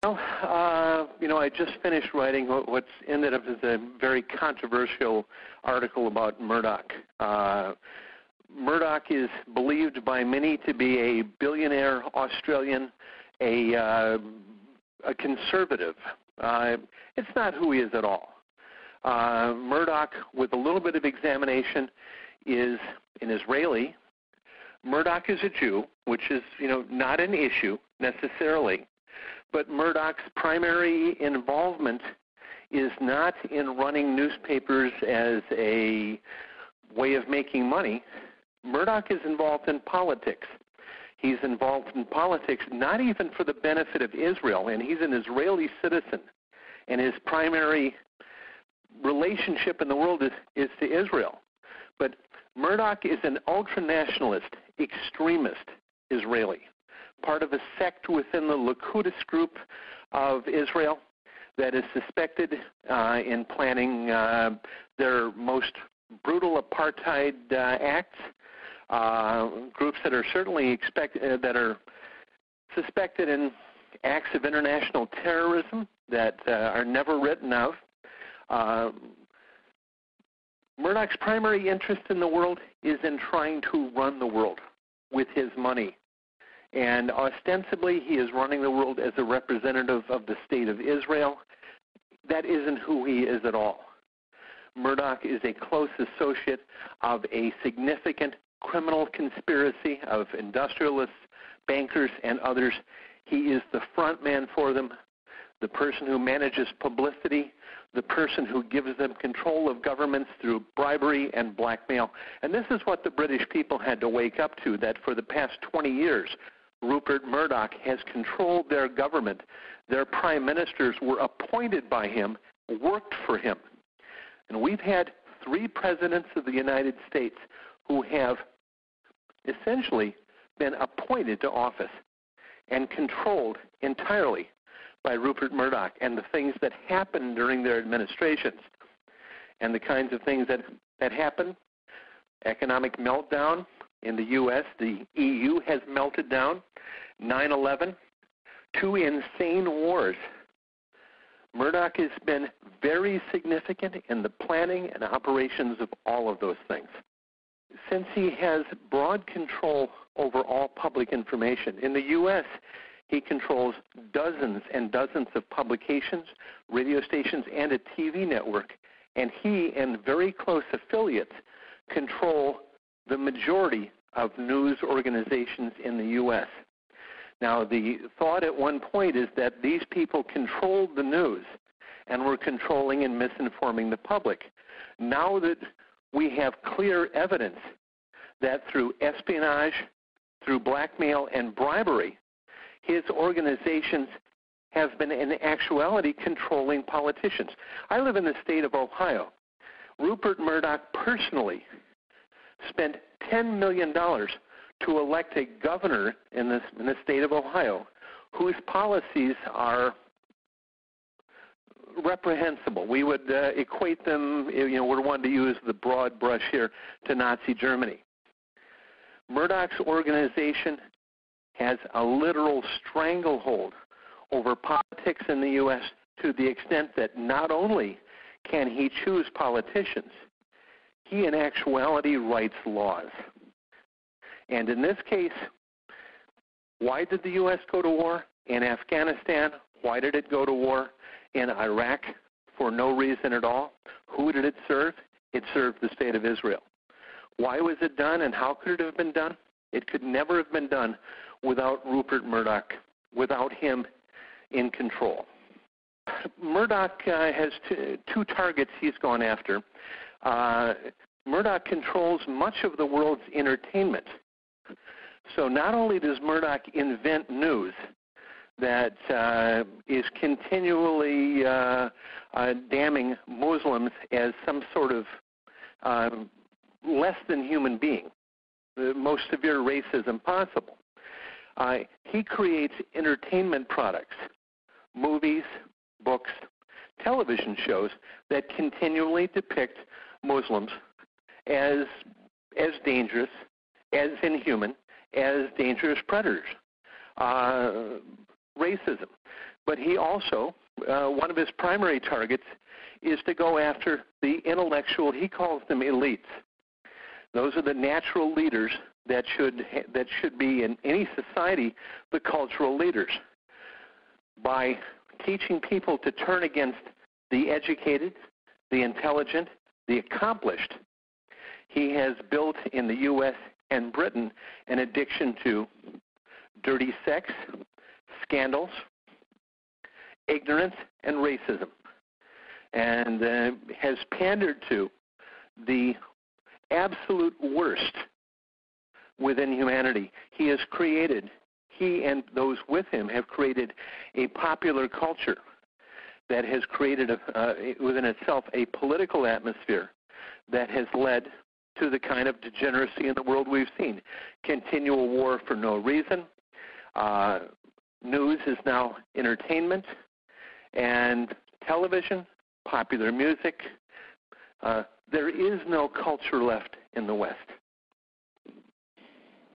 Well, I just finished writing what's ended up as a very controversial article about Murdoch. Murdoch is believed by many to be a billionaire Australian, a conservative. It's not who he is at all. Murdoch, with a little bit of examination, is an Israeli. Murdoch is a Jew, which is, not an issue necessarily. But Murdoch's primary involvement is not in running newspapers as a way of making money. Murdoch is involved in politics. He's involved in politics not even for the benefit of Israel, and he's an Israeli citizen. And his primary relationship in the world is to Israel. But Murdoch is an ultranationalist, extremist Israeli, part of a sect within the Likud group of Israel that is suspected in planning their most brutal apartheid acts, groups that are certainly that are suspected in acts of international terrorism that are never written of. Murdoch's primary interest in the world is in trying to run the world with his money. And ostensibly, he is running the world as a representative of the state of Israel. That isn't who he is at all. Murdoch is a close associate of a significant criminal conspiracy of industrialists, bankers, and others. He is the front man for them, the person who manages publicity, the person who gives them control of governments through bribery and blackmail. And this is what the British people had to wake up to, that for the past 20 years, Rupert Murdoch has controlled their government. Their prime ministers were appointed by him, worked for him. And we've had 3 presidents of the United States who have essentially been appointed to office and controlled entirely by Rupert Murdoch and the things that happened during their administrations and the kinds of things that happened. Economic meltdown in the U.S., the EU has melted down, 9/11, 2 insane wars. Murdoch has been very significant in the planning and operations of all of those things. Since he has broad control over all public information, in the U.S., he controls dozens and dozens of publications, radio stations, and a TV network. And he and very close affiliates control the majority of news organizations in the U.S. Now, the thought at one point is that these people controlled the news and were controlling and misinforming the public. Now that we have clear evidence that through espionage, through blackmail and bribery, his organizations have been in actuality controlling politicians. I live in the state of Ohio. Rupert Murdoch personally spent $10 million to elect a governor in the state of Ohio whose policies are reprehensible. We would equate them, we're one to use the broad brush here, to Nazi Germany. Murdoch's organization has a literal stranglehold over politics in the U.S. to the extent that not only can he choose politicians, he in actuality writes laws. And in this case, why did the U.S. go to war? In Afghanistan, why did it go to war? In Iraq, for no reason at all. Who did it serve? It served the state of Israel. Why was it done, and how could it have been done? It could never have been done without Rupert Murdoch, without him in control. Murdoch has 2 targets he's gone after. Murdoch controls much of the world's entertainment. So not only does Murdoch invent news that is continually damning Muslims as some sort of less than human being, the most severe racism possible. He creates entertainment products, movies, books, television shows that continually depict Muslims as dangerous, as inhuman, as dangerous predators. Racism. But he also, one of his primary targets is to go after the intellectual, he calls them elites. Those are the natural leaders that should be in any society the cultural leaders. By teaching people to turn against the educated, the intelligent, the accomplished, he has built in the U.S. and Britain an addiction to dirty sex, scandals, ignorance, and racism, and has pandered to the absolute worst within humanity. He has created, he and those with him have created a popular culture that has created within itself a political atmosphere that has led to the kind of degeneracy in the world we've seen. Continual war for no reason. News is now entertainment, and television, popular music. There is no culture left in the West.